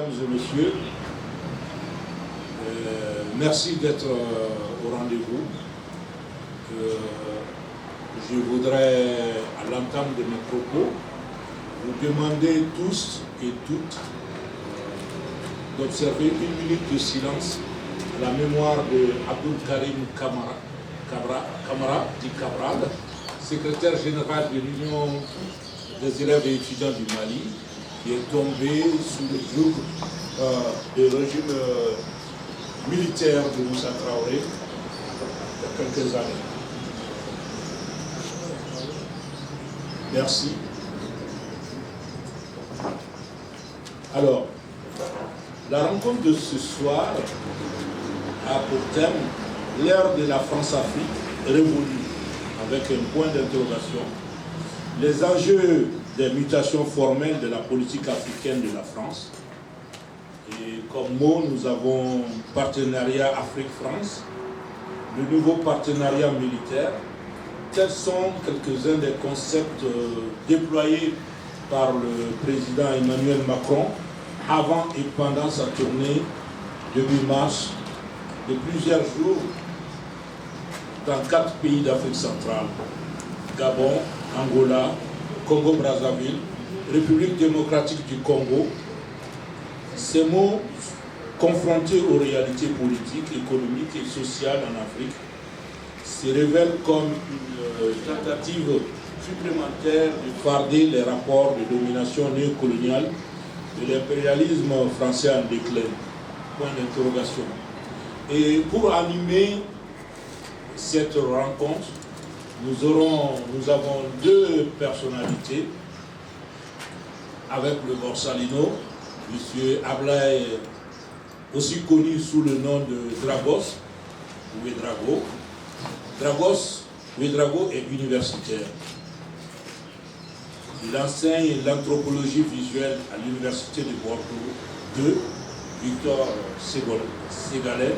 mesdames et messieurs, merci d'être au rendez-vous. Je voudrais, à l'entame de mes propos, vous demander tous et toutes d'observer une minute de silence à la mémoire de Abdul Karim Kamara dit Cabral, secrétaire général de l'Union des élèves et étudiants du Mali, qui est tombé sous le joug du régime militaire de Moussa Traoré il y a quelques années. Merci. Alors, la rencontre de ce soir a pour thème l'ère de la France-Afrique révolue, avec un point d'interrogation, les enjeux des mutations formelles de la politique africaine de la France. Et comme mot, nous avons partenariat Afrique-France, le nouveau partenariat militaire. Tels sont quelques-uns des concepts déployés par le président Emmanuel Macron avant et pendant sa tournée depuis mars de plusieurs jours dans 4 pays d'Afrique centrale: Gabon, Angola, Congo-Brazzaville, République démocratique du Congo. Ces mots, confrontés aux réalités politiques, économiques et sociales en Afrique, se révèlent comme une tentative supplémentaire de farder les rapports de domination néocoloniale de l'impérialisme français en déclin. Point d'interrogation. Et pour animer cette rencontre, nous avons 2 personnalités avec le Borsalino, M. Ablaye, aussi connu sous le nom de Dragos, Ouedraogo. Ouedraogo est universitaire. Il enseigne l'anthropologie visuelle à l'université de Bordeaux 2, Victor Ségalen,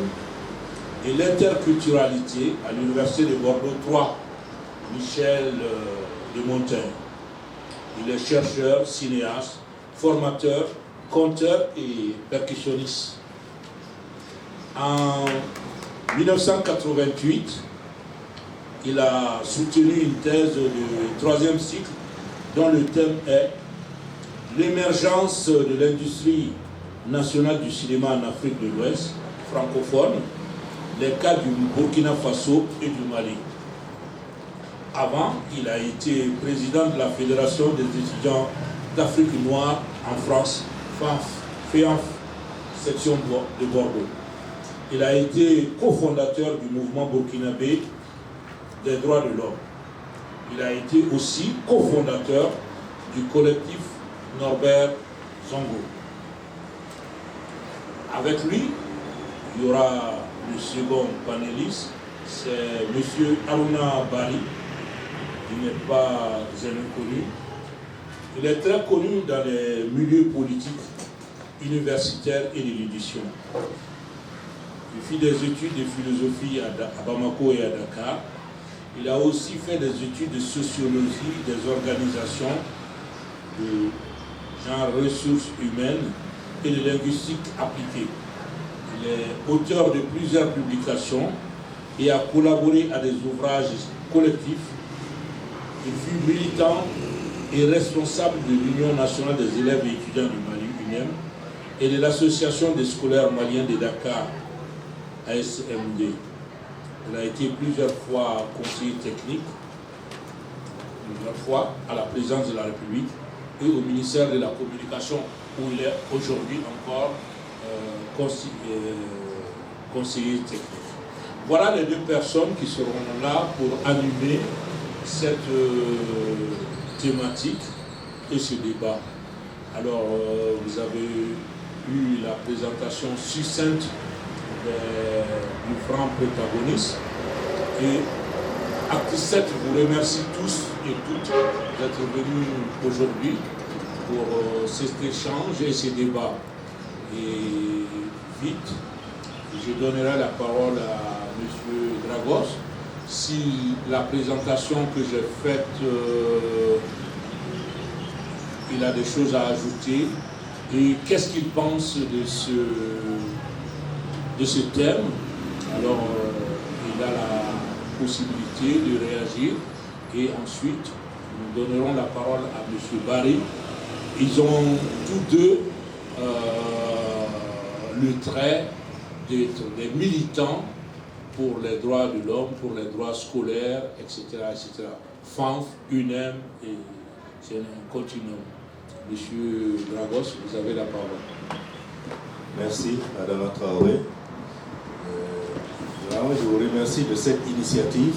et l'interculturalité à l'université de Bordeaux 3, Michel de Montaigne. Il est chercheur, cinéaste, formateur, conteur et percussionniste. En 1988, il a soutenu une thèse de 3e cycle dont le thème est l'émergence de l'industrie nationale du cinéma en Afrique de l'Ouest francophone, les cas du Burkina Faso et du Mali. Avant, il a été président de la Fédération des étudiants d'Afrique noire en France, FEANF, section de Bordeaux. Il a été cofondateur du mouvement burkinabé des droits de l'homme. Il a été aussi cofondateur du collectif Norbert Zongo. Avec lui, il y aura le second panéliste, c'est M. Aruna Bari. Il n'est pas un inconnu. Il est très connu dans les milieux politiques, universitaires et de l'édition. Il fit des études de philosophie à Bamako et à Dakar. Il a aussi fait des études de sociologie des organisations de genre ressources humaines et de linguistique appliquée. Il est auteur de plusieurs publications et a collaboré à des ouvrages collectifs. Il fut militant et responsable de l'Union nationale des élèves et étudiants du Mali, UNEM, et de l'Association des scolaires maliens de Dakar, ASMD. Il a été plusieurs fois conseiller technique, plusieurs fois à la présidence de la République et au ministère de la Communication, où il est aujourd'hui encore conseiller technique. Voilà les 2 personnes qui seront là pour animer cette thématique et ce débat. Alors, vous avez eu la présentation succincte du franc protagoniste. Et Acte 7 vous remercie tous et toutes d'être venus aujourd'hui pour cet échange et ce débat. Et vite, je donnerai la parole à M. Dragos. Si la présentation que j'ai faite, il a des choses à ajouter, Et qu'est-ce qu'il pense de ce thème? Alors, il a la possibilité de réagir et ensuite, nous donnerons la parole à M. Barry. Ils ont tous deux le trait d'être des militants pour les droits de l'homme, pour les droits scolaires, etc. etc. FANF, UNEM, et c'est un continuum. Monsieur Dragos, vous avez la parole. Merci, Madame Traoré. Je vous remercie de cette initiative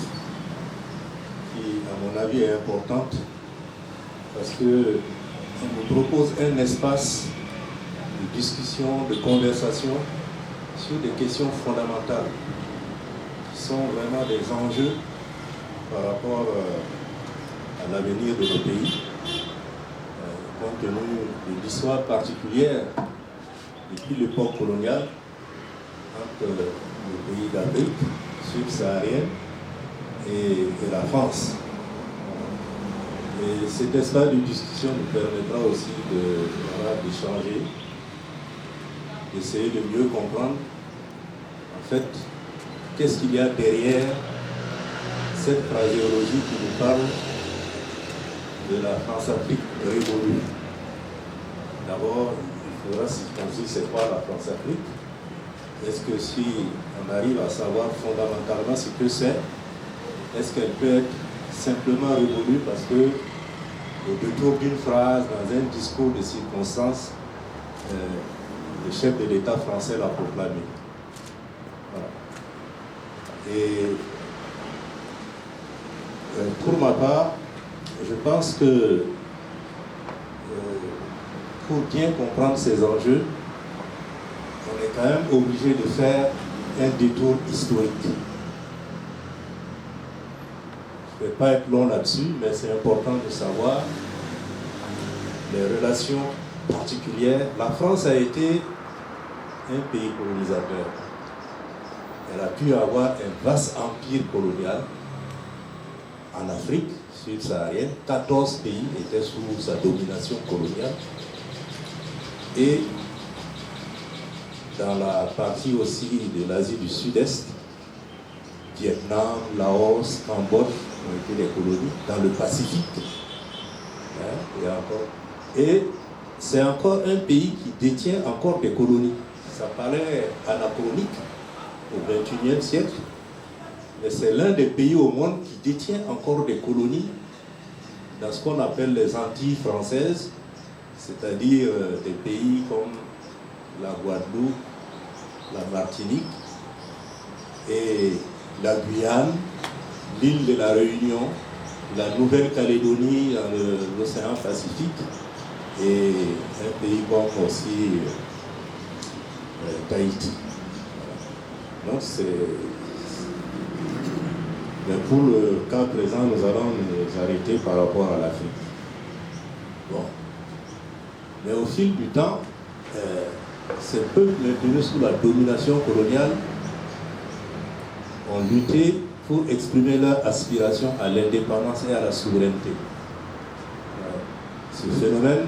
qui, à mon avis, est importante parce qu'elle nous propose un espace de discussion, de conversation sur des questions fondamentales qui sont vraiment des enjeux par rapport à l'avenir de nos pays, compte tenu de l'histoire particulière depuis l'époque coloniale entre le pays d'Afrique subsaharienne et la France. Et cet espace de discussion nous permettra aussi d'échanger, d'essayer de mieux comprendre en fait qu'est-ce qu'il y a derrière cette phraséologie qui nous parle de la France-Afrique révolue. D'abord, il faudra circoncire c'est quoi la France-Afrique. Est-ce que si on arrive à savoir fondamentalement ce que c'est, est-ce qu'elle peut être simplement révolue parce que au détour d'une phrase, dans un discours de circonstance, le chef de l'État français l'a proclamé. Voilà. Et pour ma part, je pense que pour bien comprendre ces enjeux, on est quand même obligé de faire un détour historique. Je ne vais pas être long là-dessus, mais c'est important de savoir les relations particulières. La France a été un pays colonisateur. Elle a pu avoir un vaste empire colonial en Afrique subsaharienne. 14 pays étaient sous sa domination coloniale. Et dans la partie aussi de l'Asie du Sud-Est, Vietnam, Laos, Cambodge ont été des colonies, dans le Pacifique. Et c'est encore un pays qui détient encore des colonies. Ça paraît anachronique au XXIe siècle, mais c'est l'un des pays au monde qui détient encore des colonies dans ce qu'on appelle les Antilles françaises, c'est-à-dire des pays comme la Guadeloupe, la Martinique et la Guyane, l'île de la Réunion, la Nouvelle-Calédonie dans l'océan Pacifique et un pays comme aussi Tahiti. Donc mais pour le cas présent, nous allons nous arrêter par rapport à l'Afrique. Bon. Mais au fil du temps, ces peuples maintenus sous la domination coloniale ont lutté pour exprimer leur aspiration à l'indépendance et à la souveraineté. Ce phénomène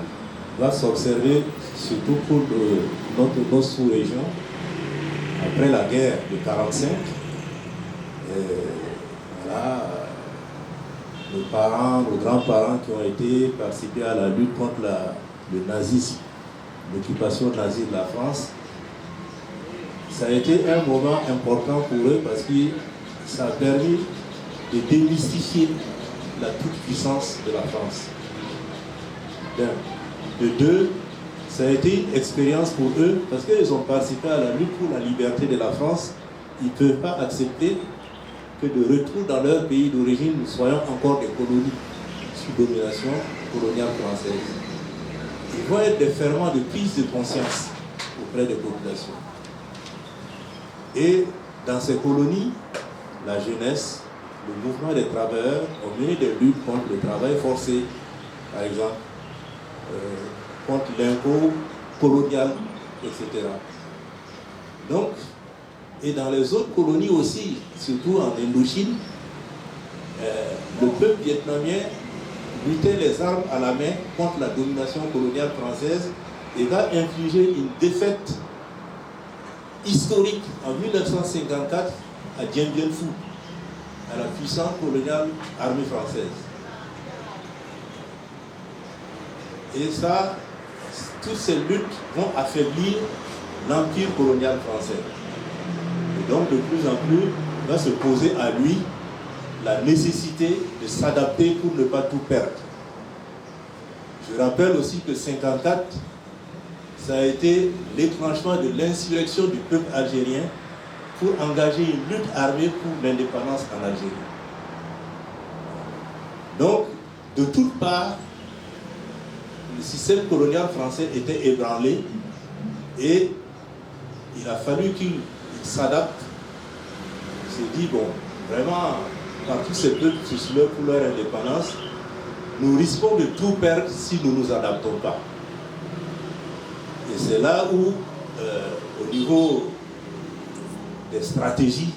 va s'observer surtout pour notre sous-région après la guerre de 1945. Nos parents, nos grands-parents qui ont participé à la lutte contre le nazisme, l'occupation nazie de la France, ça a été un moment important pour eux parce que ça a permis de démystifier la toute-puissance de la France. De deux, ça a été une expérience pour eux parce qu'ils ont participé à la lutte pour la liberté de la France. Ils ne peuvent pas accepter que de retour dans leur pays d'origine, nous soyons encore des colonies sous domination coloniale française. Ils vont être des ferments de prise de conscience auprès des populations. Et dans ces colonies, la jeunesse, le mouvement des travailleurs ont mené des luttes contre le travail forcé, par exemple, contre l'impôt colonial, etc. Donc, et dans les autres colonies aussi, surtout en Indochine, le peuple vietnamien luttait les armes à la main contre la domination coloniale française et va infliger une défaite historique en 1954 à Dien Bien Phu, à la puissance coloniale armée française. Et ça, toutes ces luttes vont affaiblir l'empire colonial français. Et donc, de plus en plus, va se poser à lui la nécessité de s'adapter pour ne pas tout perdre. Je rappelle aussi que 1954, ça a été l'éclenchement de l'insurrection du peuple algérien pour engager une lutte armée pour l'indépendance en Algérie. Donc, de toutes parts, le système colonial français était ébranlé et il a fallu qu'il s'adapte. Il s'est dit, bon, vraiment, quand tous ces peuples se soulèvent pour leur indépendance, nous risquons de tout perdre si nous ne nous adaptons pas. Et c'est là où, au niveau des stratégies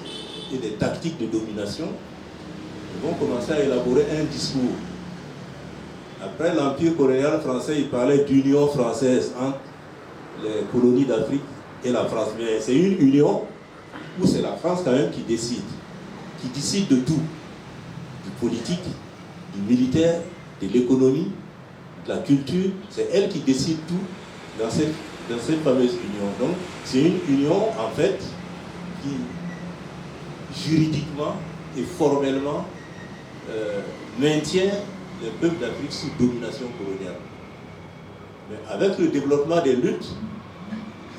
et des tactiques de domination, ils vont commencer à élaborer un discours. Après l'Empire colonial français, il parlait d'union française entre les colonies d'Afrique et la France. Mais c'est une union où c'est la France quand même qui décide de tout. Du politique, du militaire, de l'économie, de la culture. C'est elle qui décide tout dans cette fameuse union. Donc c'est une union en fait qui juridiquement et formellement maintient les peuples d'Afrique sous domination coloniale. Mais avec le développement des luttes,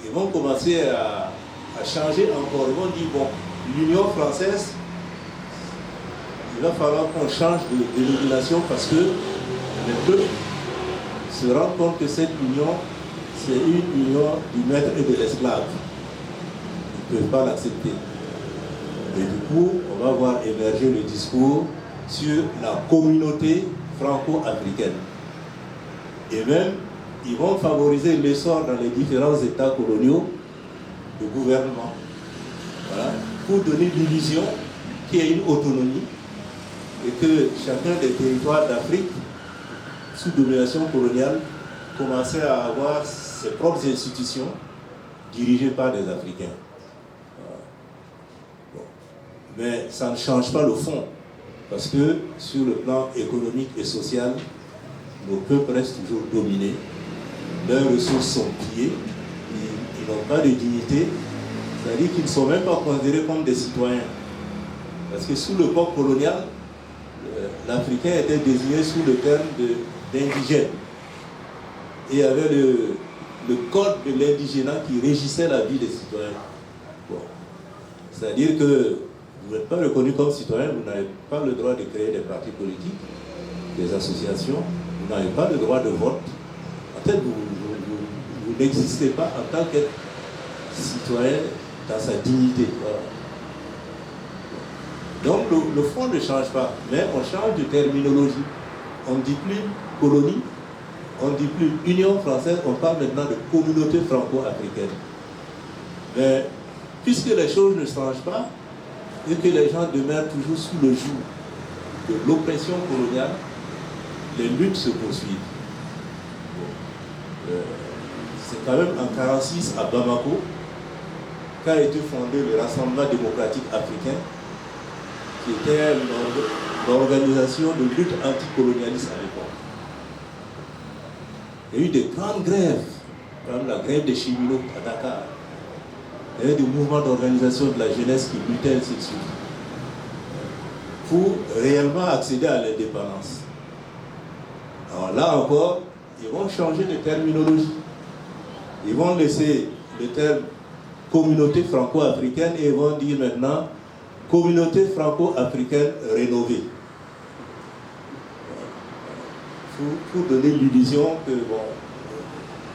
ils vont commencer à changer encore. Ils vont dire, bon, l'Union française, il va falloir qu'on change de dénomination parce que les peuples se rendent compte que cette union, c'est une union du maître et de l'esclave. Ils ne peuvent pas l'accepter. Et du coup, on va voir émerger le discours sur la communauté franco-africaine. Et même, ils vont favoriser l'essor dans les différents États coloniaux de gouvernement. Voilà, pour donner l'illusion qu'il y a une autonomie et que chacun des territoires d'Afrique, sous domination coloniale, commençait à avoir ses propres institutions dirigées par des Africains. Bon. Mais ça ne change pas le fond, parce que sur le plan économique et social, nos peuples restent toujours dominés, leurs ressources sont pillées, ils n'ont pas de dignité, c'est-à-dire qu'ils ne sont même pas considérés comme des citoyens. Parce que sous l'époque coloniale, l'Africain était désigné sous le terme d'indigène. Et il y avait le code de l'indigénat qui régissait la vie des citoyens. Bon. C'est-à-dire que vous n'êtes pas reconnu comme citoyen, vous n'avez pas le droit de créer des partis politiques, des associations, vous n'avez pas le droit de vote. En fait, vous n'existez pas en tant que citoyen dans sa dignité. Voilà. Donc le fond ne change pas, mais on change de terminologie. On ne dit plus colonie, on ne dit plus Union française, on parle maintenant de communauté franco-africaine. Mais puisque les choses ne changent pas, et que les gens demeurent toujours sous le joug de l'oppression coloniale, les luttes se poursuivent. C'est quand même en 1946 à Bamako qu'a été fondé le Rassemblement démocratique africain, qui était l'organisation de lutte anticolonialiste à l'époque. Il y a eu des grandes grèves, comme la grève des cheminots à Dakar. Il y a eu des mouvements d'organisation de la jeunesse qui luttaient ainsi de suite, pour réellement accéder à l'indépendance. Alors là encore, ils vont changer de terminologie. Ils vont laisser le terme communauté franco-africaine et ils vont dire maintenant communauté franco-africaine rénovée. Pour donner l'illusion que bon,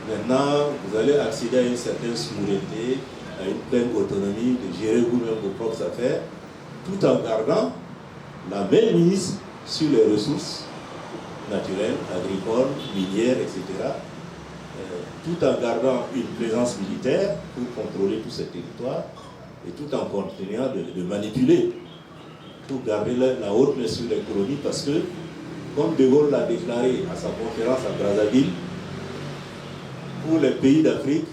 maintenant vous allez accéder à une certaine souveraineté, à une pleine autonomie, de gérer vous-même vos propres affaires, tout en gardant la même mise sur les ressources naturelles, agricoles, minières, etc. Tout en gardant une présence militaire pour contrôler tous ces territoires et tout en continuant de manipuler pour garder la haute main sur les colonies parce que, comme De Gaulle l'a déclaré à sa conférence à Brazzaville, pour les pays d'Afrique,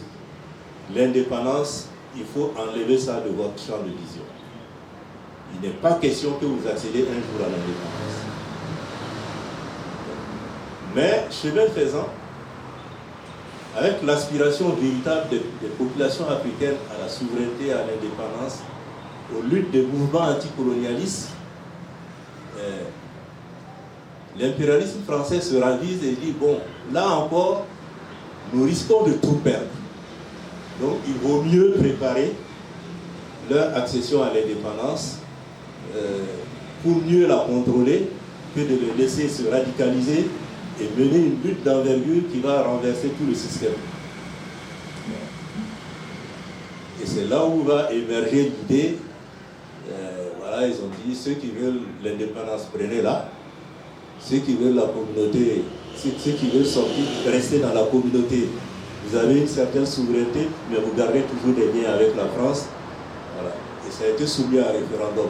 l'indépendance, il faut enlever ça de votre champ de vision. Il n'est pas question que vous accédez un jour à l'indépendance. Mais, chemin faisant, avec l'aspiration véritable des populations africaines à la souveraineté, à l'indépendance, aux luttes des mouvements anticolonialistes, l'impérialisme français se ravise et dit, bon, là encore, nous risquons de tout perdre. Donc il vaut mieux préparer leur accession à l'indépendance pour mieux la contrôler que de les laisser se radicaliser et mener une lutte d'envergure qui va renverser tout le système. Et c'est là où va émerger l'idée, voilà, ils ont dit, ceux qui veulent l'indépendance, prenez-la. Ceux qui veulent la communauté, ceux qui veulent sortir, rester dans la communauté, vous avez une certaine souveraineté, mais vous gardez toujours des liens avec la France. Voilà. Et ça a été soumis à un référendum.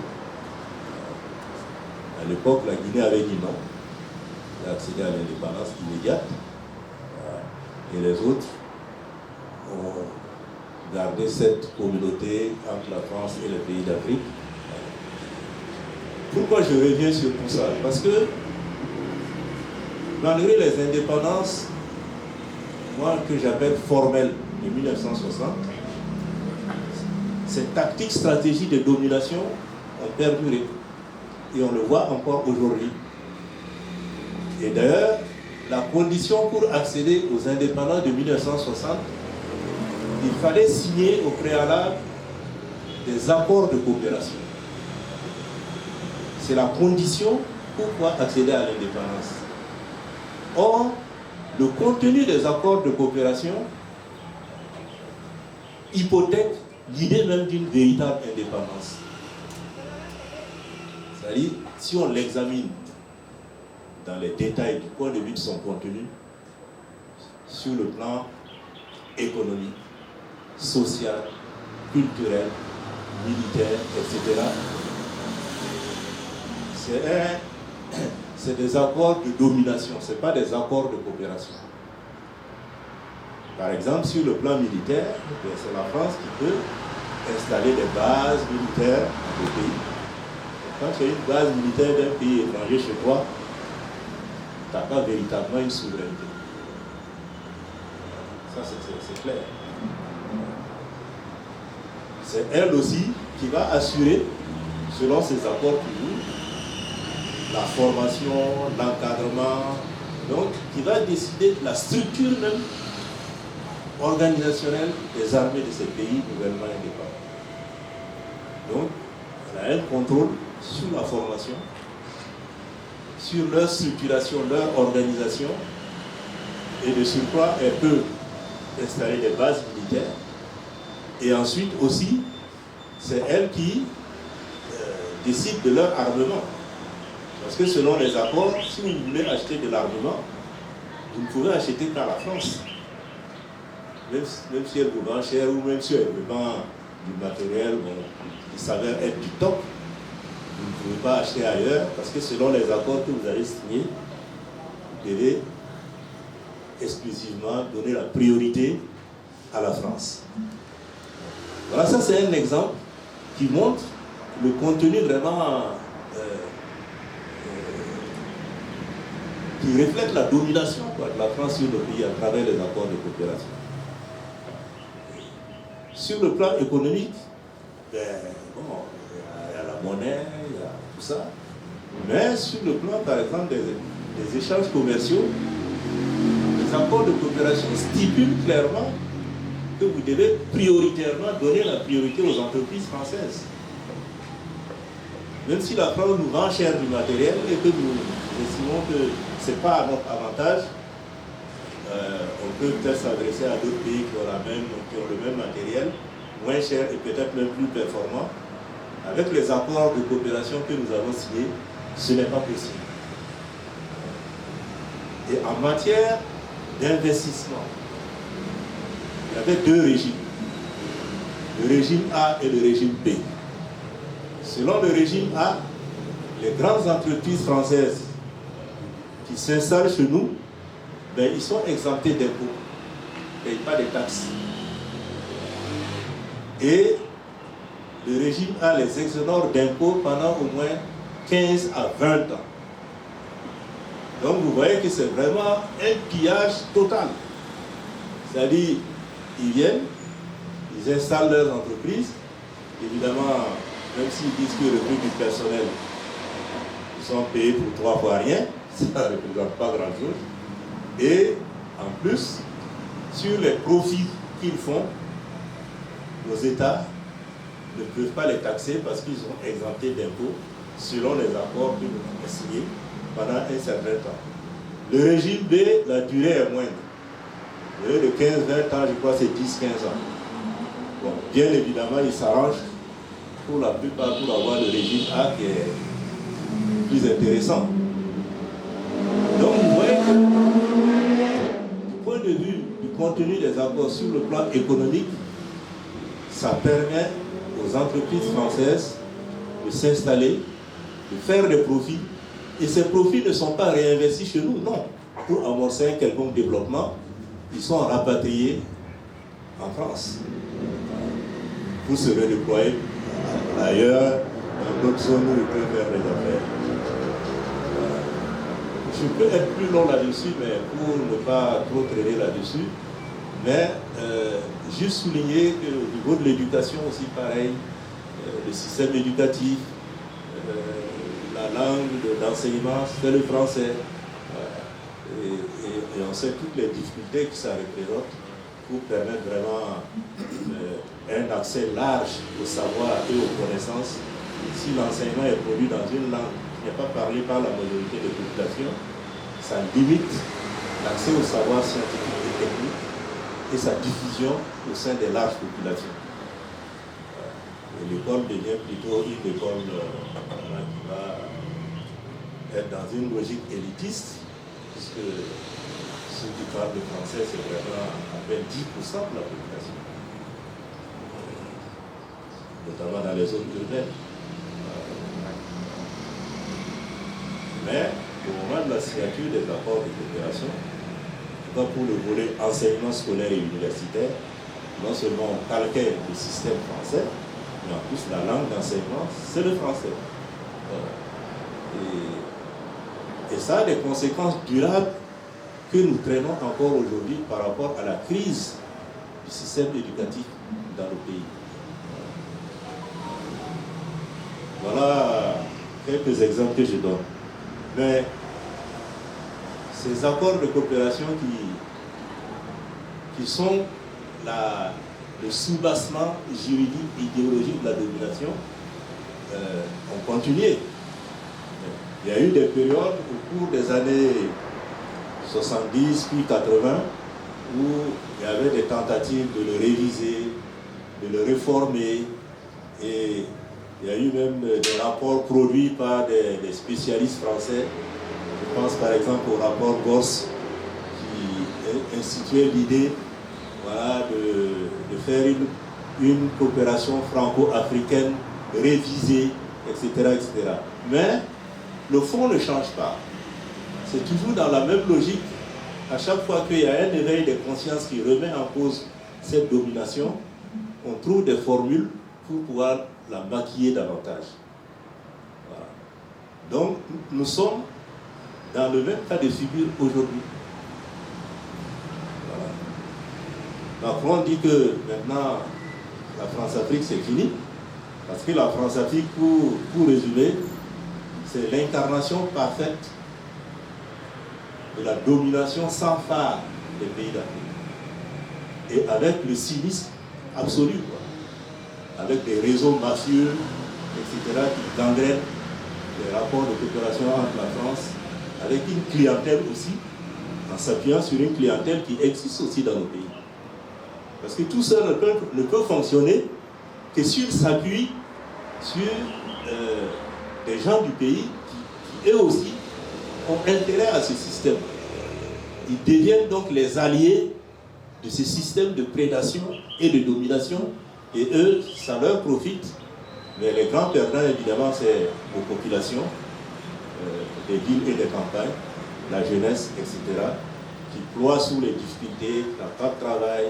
À l'époque, la Guinée avait dit non. Elle a accédé à l'indépendance immédiate. Et les autres ont gardé cette communauté entre la France et les pays d'Afrique. Pourquoi je reviens sur tout ça? Parce que malgré les indépendances, moi que j'appelle formelles de 1960, ces tactiques, stratégies de domination ont perduré. Et on le voit encore aujourd'hui. Et d'ailleurs, la condition pour accéder aux indépendants de 1960, il fallait signer au préalable des accords de coopération. C'est la condition pour pouvoir accéder à l'indépendance. Or, le contenu des accords de coopération hypothèque l'idée même d'une véritable indépendance. C'est-à-dire, si on l'examine dans les détails du point de vue de son contenu, sur le plan économique, social, culturel, militaire, etc., c'est des accords de domination, ce n'est pas des accords de coopération. Par exemple, sur le plan militaire, c'est la France qui peut installer des bases militaires dans le pays. Quand tu as une base militaire d'un pays étranger chez toi, tu n'as pas véritablement une souveraineté. Ça, c'est clair. C'est elle aussi qui va assurer, selon ses accords toujours, la formation, l'encadrement, donc qui va décider de la structure même organisationnelle des armées de ces pays nouvellement indépendants. Donc, elle a un contrôle sur la formation, sur leur structuration, leur organisation, et de surcroît, elle peut installer des bases militaires. Et ensuite aussi, c'est elle qui décide de leur armement. Parce que selon les accords, si vous voulez acheter de l'armement, vous ne pouvez acheter qu'à la France. Même si elle vous vend cher ou même si elle vous vend du matériel qui s'avère être du top, vous ne pouvez pas acheter ailleurs parce que selon les accords que vous allez signer, vous devez exclusivement donner la priorité à la France. Voilà, ça c'est un exemple qui montre le contenu vraiment qui reflète la domination de la France sur le pays à travers les accords de coopération. Sur le plan économique, il y a la monnaie, il y a tout ça. Mais sur le plan, par exemple, des échanges commerciaux, les accords de coopération stipulent clairement que vous devez prioritairement donner la priorité aux entreprises françaises. Même si la France nous vend cher du matériel et que nous estimons que ce n'est pas à notre avantage, on peut peut-être s'adresser à d'autres pays qui ont le même matériel, moins cher et peut-être même plus performant. Avec les accords de coopération que nous avons signés, ce n'est pas possible. Et en matière d'investissement, il y avait deux régimes. Le régime A et le régime B. Selon le régime A, les grandes entreprises françaises qui s'installent chez nous, ils sont exemptés d'impôts. ne payent pas de taxes. Et le régime A les exonère d'impôts pendant au moins 15 à 20 ans. Donc vous voyez que c'est vraiment un pillage total. C'est-à-dire, ils viennent, ils installent leurs entreprises. Évidemment, même s'ils disent que le prix du personnel, ils sont payés pour 3 fois rien, ça ne représente pas grand-chose. Et en plus, sur les profits qu'ils font, nos États ne peuvent pas les taxer parce qu'ils sont exemptés d'impôts selon les accords que nous avons signés pendant un certain temps. Le régime B, la durée est moindre. De 15-20 ans, je crois que c'est 10-15 ans. Bon, bien évidemment, ils s'arrangent pour la plupart pour avoir le régime A qui est plus intéressant. Donc vous voyez que du point de vue du contenu des accords sur le plan économique, ça permet aux entreprises françaises de s'installer, de faire des profits. Et ces profits ne sont pas réinvestis chez nous, non. Pour amorcer un quelconque développement, ils sont rapatriés en France pour se redéployer ailleurs, dans d'autres zones où ils peuvent faire des affaires. Je peux être plus long là-dessus, mais pour ne pas trop traîner là-dessus, mais juste souligner qu'au niveau de l'éducation aussi pareil, le système éducatif, la langue d'enseignement, c'est le français. Et on sait toutes les difficultés que ça représente pour permettre vraiment un accès large au savoir et aux connaissances. Si l'enseignement est produit dans une langue qui n'est pas parlée par la majorité des populations, ça limite l'accès au savoir scientifique et technique et sa diffusion au sein des larges populations. L'école devient plutôt une école qui va être dans une logique élitiste, puisque ceux qui parlent le français, c'est vraiment à peine 10% de la population, notamment dans les zones urbaines. Mais au moment de la signature des accords de coopération, pour le volet enseignement scolaire et universitaire, non seulement on calquait le système français, mais en plus la langue d'enseignement, c'est le français. Et ça a des conséquences durables que nous traînons encore aujourd'hui par rapport à la crise du système éducatif dans le pays. Voilà quelques exemples que je donne. Mais ces accords de coopération qui sont le soubassement juridique idéologique de la domination ont continué. Il y a eu des périodes au cours des années 70 puis 80 où il y avait des tentatives de le réviser, de le réformer, et il y a eu même des rapports produits par des spécialistes français. Je pense par exemple au rapport Gors qui instituait l'idée de faire une coopération franco-africaine révisée, etc., etc. Mais le fond ne change pas. C'est toujours dans la même logique. À chaque fois qu'il y a un éveil des consciences qui remet en cause cette domination, on trouve des formules pour pouvoir la maquiller davantage. Voilà. Donc, nous sommes dans le même cas de figure aujourd'hui. Voilà. Macron dit que maintenant, la France-Afrique, c'est fini. Parce que la France-Afrique, pour résumer, c'est l'incarnation parfaite de la domination sans phare des pays d'Afrique. Et avec le cynisme absolu, quoi. Avec des réseaux mafieux, etc., qui gangrènent les rapports de coopération entre la France, avec une clientèle aussi, en s'appuyant sur une clientèle qui existe aussi dans nos pays. Parce que tout ça ne peut fonctionner que s'il s'appuie sur des gens du pays qui eux aussi ont intérêt à ce système. Ils deviennent donc les alliés de ce système de prédation et de domination, et eux, ça leur profite. Mais les grands perdants, évidemment, c'est les populations, des villes et des campagnes, la jeunesse, etc., qui ploient sous les difficultés, qui n'ont pas de travail,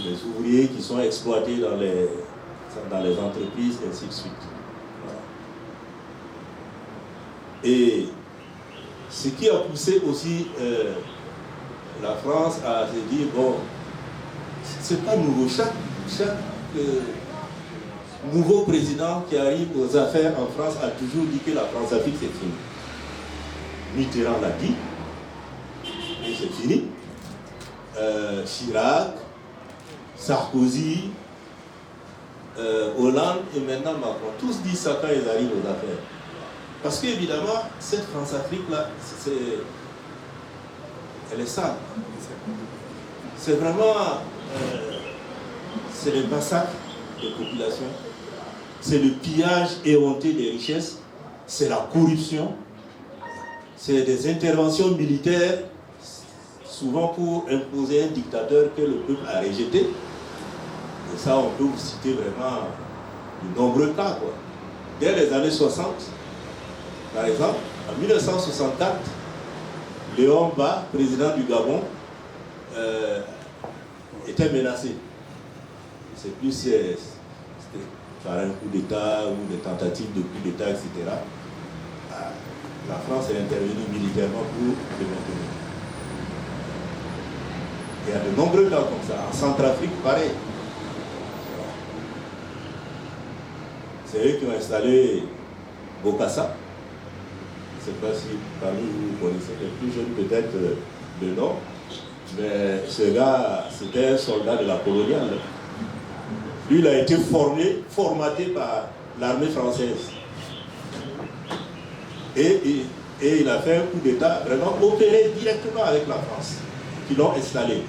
les ouvriers qui sont exploités dans les entreprises, et ainsi de suite. Voilà. Et ce qui a poussé aussi la France à se dire, bon, c'est pas nouveau, chaque nouveau président qui arrive aux affaires en France a toujours dit que la France-Afrique c'est fini. Mitterrand l'a dit, et c'est fini. Chirac, Sarkozy, Hollande et maintenant Macron, tous disent ça quand ils arrivent aux affaires. Parce qu'évidemment, cette France-Afrique-là, elle est sale. C'est vraiment, c'est le massacre des populations, c'est le pillage éhonté des richesses, c'est la corruption, c'est des interventions militaires, souvent pour imposer un dictateur que le peuple a rejeté. Et ça, on peut vous citer vraiment de nombreux cas, quoi. Dès les années 60, par exemple, en 1964, Léon Mba, président du Gabon, était menacé. C'est plus c'était par un coup d'État ou des tentatives de coup d'État, etc. La France est intervenue militairement pour le maintenir. Il y a de nombreux cas comme ça. En Centrafrique, pareil. C'est eux qui ont installé Bokassa. Je ne sais pas si parmi vous connaissez les plus jeunes peut-être le nom. Mais ce gars, c'était un soldat de la coloniale. Lui, il a été formaté par l'armée française. Et il a fait un coup d'État vraiment opéré directement avec la France, qui l'ont installé.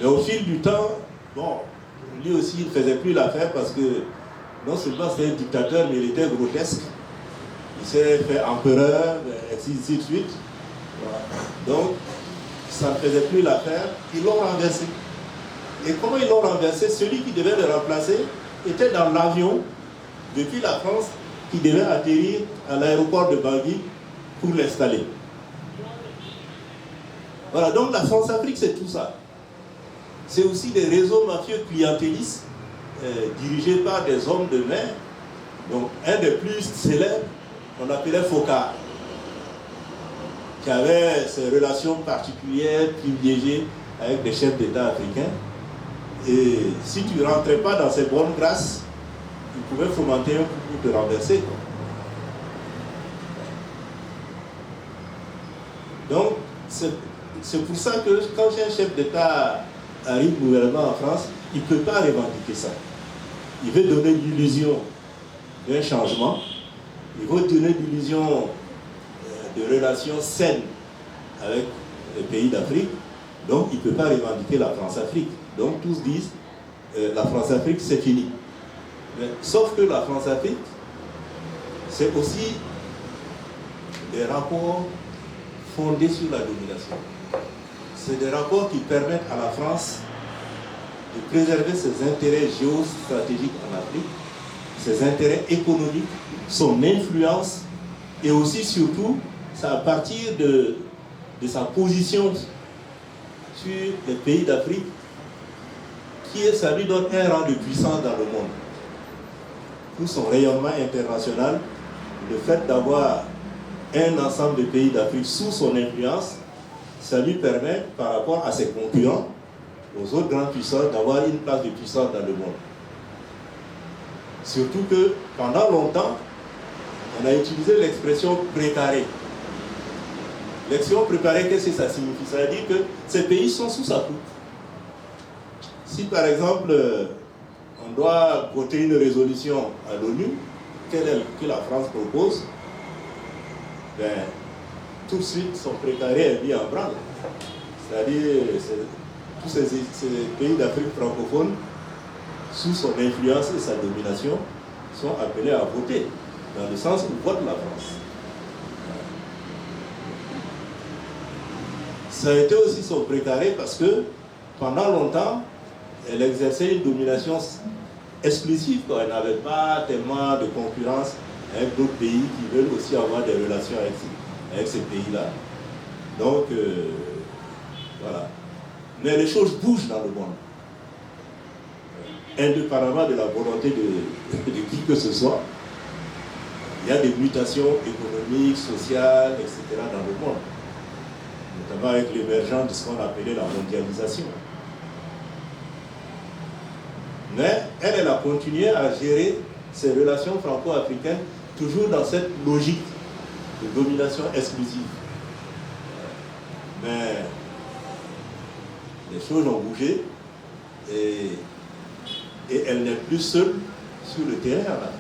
Mais au fil du temps, bon, lui aussi, il ne faisait plus l'affaire parce que non seulement c'était un dictateur, mais il était grotesque. Il s'est fait empereur, et ainsi de suite. Voilà. Donc, ça ne faisait plus l'affaire. Ils l'ont renversé. Et comment ils l'ont renversé? Celui qui devait le remplacer était dans l'avion depuis la France qui devait atterrir à l'aéroport de Bangui pour l'installer. Voilà, donc la France-Afrique, c'est tout ça. C'est aussi des réseaux mafieux clientélistes dirigés par des hommes de main. Donc, un des plus célèbres, on appelait Foccart, qui avait ses relations particulières, privilégiées avec des chefs d'État africains. Et si tu ne rentrais pas dans ces bonnes grâces, ils pouvaient fomenter un coup pour te renverser, quoi. Donc, c'est pour ça que quand un chef d'État arrive gouvernement en France, il ne peut pas revendiquer ça. Il veut donner l'illusion d'un changement, il veut donner l'illusion de relations saines avec les pays d'Afrique, donc il ne peut pas revendiquer la France-Afrique. Donc tous disent la France-Afrique c'est fini. Mais, sauf que la France-Afrique, c'est aussi des rapports fondés sur la domination. C'est des rapports qui permettent à la France de préserver ses intérêts géostratégiques en Afrique, ses intérêts économiques, son influence, et aussi surtout, c'est à partir de sa position sur les pays d'Afrique ça lui donne un rang de puissance dans le monde. Pour son rayonnement international, le fait d'avoir un ensemble de pays d'Afrique sous son influence, ça lui permet, par rapport à ses concurrents, aux autres grandes puissances, d'avoir une place de puissance dans le monde. Surtout que, pendant longtemps, on a utilisé l'expression précaré. L'expression précaré, qu'est-ce que ça signifie? Ça veut dire que ces pays sont sous sa coupe. Si par exemple, on doit voter une résolution à l'ONU, que la France propose, ben, tout de suite son précaré est mis en branle. C'est-à-dire, tous ces pays d'Afrique francophone, sous son influence et sa domination, sont appelés à voter, dans le sens où vote la France. Ça a été aussi son précaré parce que, pendant longtemps, elle exerçait une domination exclusive, quoi. Elle n'avait pas tellement de concurrence avec d'autres pays qui veulent aussi avoir des relations avec ces pays-là. Donc, Voilà. Mais les choses bougent dans le monde. Indépendamment de la volonté de qui que ce soit, il y a des mutations économiques, sociales, etc. dans le monde. Notamment avec l'émergence de ce qu'on appelait la mondialisation. Mais elle a continué à gérer ses relations franco-africaines toujours dans cette logique de domination exclusive. Mais les choses ont bougé et elle n'est plus seule sur le terrain en Afrique.